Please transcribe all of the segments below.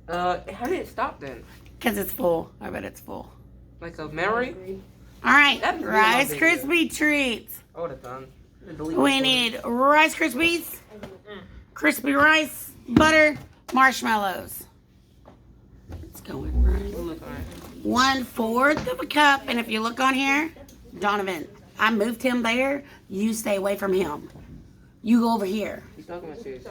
How did it stop then? Because it's full. I bet it's full. Like a memory? All right, That'd be Rice my video. Krispie treats. I would have done. We need Rice Krispies, crispy rice, butter, marshmallows. It's going right. Look alright. 1/4 of a cup, and if you look on here, Donovan, I moved him there. You stay away from him. You go over here. He's talking about serious.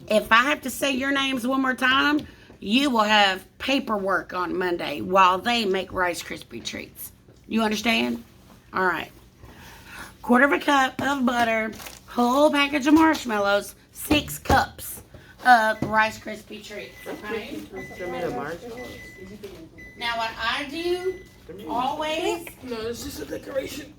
If I have to say your names one more time, you will have paperwork on Monday while they make Rice Krispie treats. You understand? All right. 1/4 of a cup of butter, whole package of marshmallows, 6 cups of Rice Krispie treats. Okay? They're made of marshmallows. Now what I do always, No, it's just a decoration.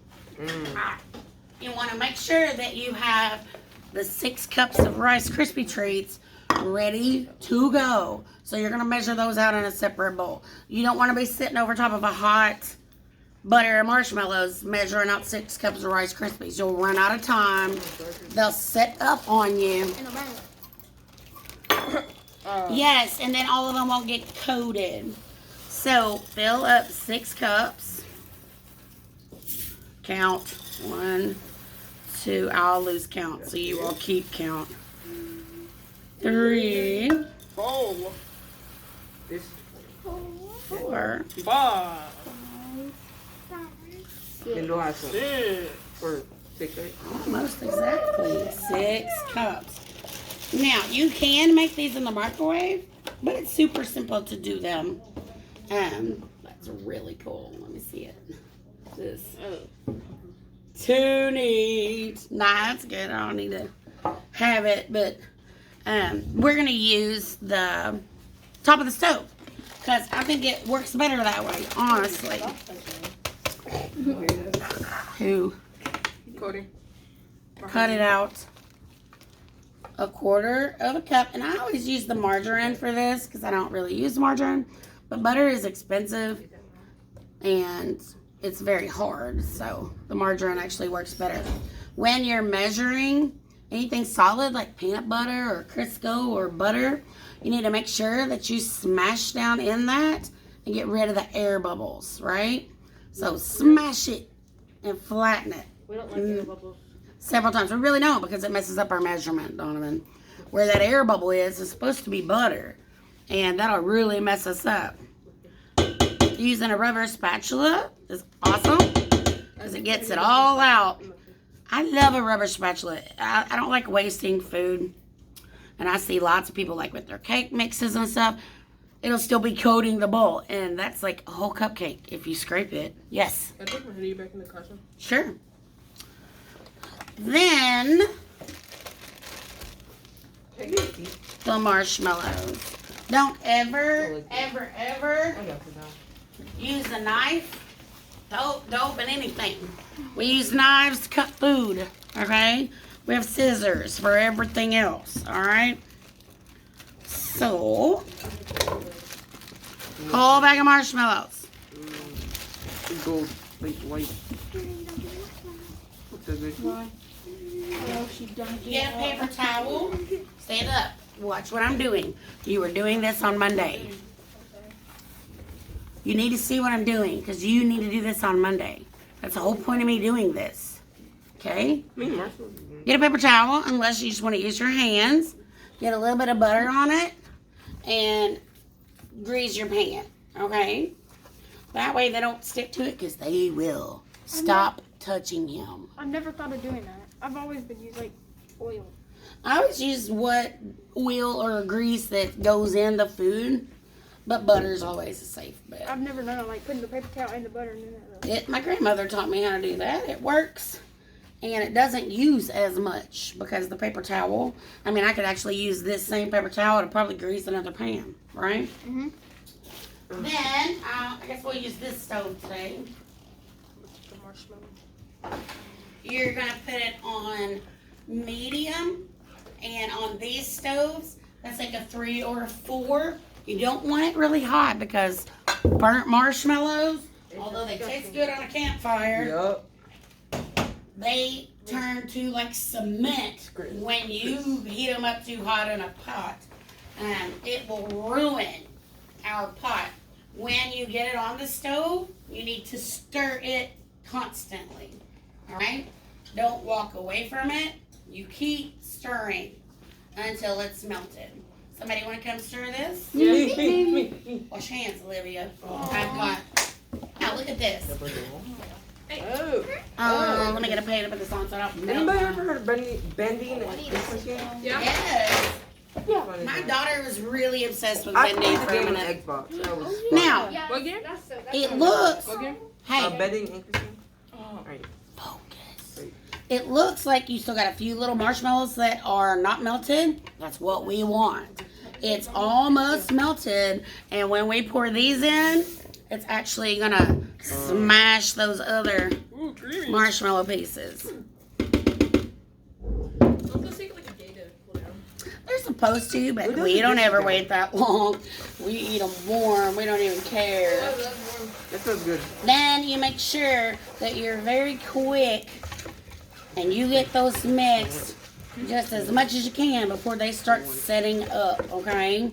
you want to make sure that you have the 6 cups of Rice Krispie treats ready to go. So you're going to measure those out in a separate bowl. You don't want to be sitting over top of a hot butter and marshmallows measuring out 6 cups of Rice Krispies. You'll run out of time. They'll set up on you. Yes, and then all of them won't get coated. So fill up 6 cups. Count 1, 2. I'll lose count, so you will keep count. 3, Oh. This 4. 5. Then do I have some for 6, 8? Almost exactly 6 cups. Now you can make these in the microwave, but it's super simple to do them. That's really cool. Let me see it. This too neat. Nah, that's good. I don't need to have it, but we're gonna use the top of the stove because I think it works better that way. Honestly. Who? Cody. Cut it out. 1/4 of a cup, and I always use the margarine for this because I don't really use margarine, but butter is expensive and it's very hard, so the margarine actually works better. When you're measuring anything solid like peanut butter or Crisco or butter, you need to make sure that you smash down in that and get rid of the air bubbles, right? So smash it and flatten it. We don't like air bubbles. Several times. We really don't because it messes up our measurement, Donovan. Where that air bubble is supposed to be butter. And that'll really mess us up. Using a rubber spatula is awesome because it gets it all out. I love a rubber spatula. I don't like wasting food. And I see lots of people like with their cake mixes and stuff. It'll still be coating the bowl. And that's like a whole cupcake if you scrape it. Yes. I took my hoodie back in the car. Sure. Then the marshmallows. Don't ever use a knife to open anything. We use knives to cut food, okay? We have scissors for everything else, all right? So, whole bag of marshmallows. Gold, white. What's that good? Get a paper towel. Stand up. Watch what I'm doing. You were doing this on Monday. You need to see what I'm doing because you need to do this on Monday. That's the whole point of me doing this. Okay? Get a paper towel unless you just want to use your hands. Get a little bit of butter on it and grease your pan. Okay? That way they don't stick to it because they will. Stop touching him. I've never thought of doing that. I've always been using like oil. I always use what oil or grease that goes in the food, but butter is always a safe bet. I've never known like putting the paper towel in the butter and doing that though. My grandmother taught me how to do that. It works, and it doesn't use as much because the paper towel. I mean, I could actually use this same paper towel to probably grease another pan, right? Mhm. Then I guess we'll use this stove today. The marshmallow. You're gonna put it on medium, and on these stoves, that's like a 3 or a 4. You don't want it really hot because burnt marshmallows, although they taste good on a campfire, they turn to like cement when you heat them up too hot in a pot. It will ruin our pot. When you get it on the stove, you need to stir it constantly. All right? Don't walk away from it. You keep stirring until it's melted. Somebody want to come stir this? Me. Wash your hands, Olivia. I've got. Now look at this. Oh. Let me get a plate to put this on so I don't melt Anybody mine. ever heard of bending and twisting? Yes. Funny My thing. daughter was really obsessed with I bending played the for a game on minute. Xbox. That was fun. Now, Yeah, What game? it looks. Hey, Bending and twisting. Right. focus. It looks like you still got a few little marshmallows that are not melted. That's what we want. It's almost melted, and when we pour these in, it's actually gonna smash those other marshmallow pieces. Let's take like a day to cool down. They're supposed to, but Who does we the don't dishes ever go? wait that long. We eat them warm. We don't even care. That feels good. Then you make sure that you're very quick and you get those mixed just as much as you can before they start setting up, okay?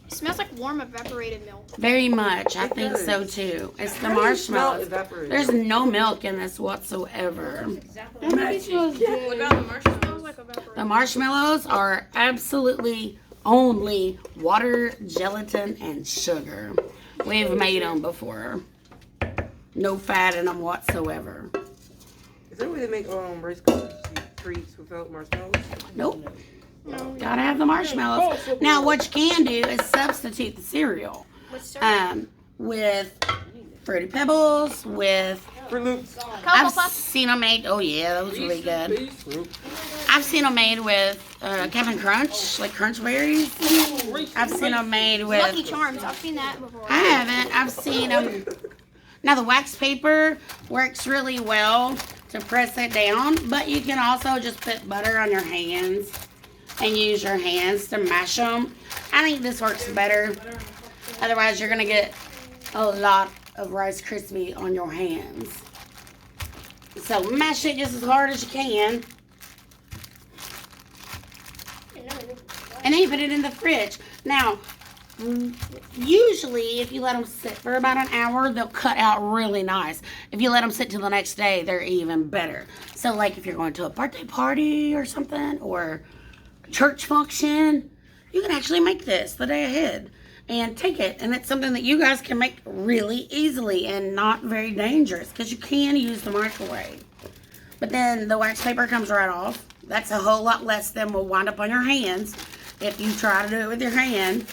It smells like warm evaporated milk. Very much. I It think does. so too. It's the How do you smell marshmallows. evaporated? There's no milk in this whatsoever. Exactly. Smells What about the marshmallows? smells like evaporated. The marshmallows are absolutely only water, gelatin, and sugar. We've made them before. No fat in them whatsoever. Is there a way to make Rice Krispies treats without marshmallows? Nope. Gotta have the marshmallows. Now, what you can do is substitute the cereal With syrup. with Fruity Pebbles, with Fruit Loops. Cocoa I've Puffs. seen them made. Oh yeah, those really good. I've seen them made with Captain Crunch, like Crunch Berries. I've seen them made Lucky with. Charms. I've seen that before. I haven't. I've seen them. Now the wax paper works really well to press it down, but you can also just put butter on your hands and use your hands to mash them. I think this works better. Otherwise, you're gonna get a lot of Rice Krispie on your hands. So mash it just as hard as you can, and then you put it in the fridge. Now, usually, if you let them sit for about an hour, they'll cut out really nice. If you let them sit till the next day, they're even better. So, like if you're going to a birthday party or something, or a church function, you can actually make this the day ahead and take it. And it's something that you guys can make really easily and not very dangerous, because you can use the microwave. But then the wax paper comes right off. That's a whole lot less than will wind up on your hands if you try to do it with your hand.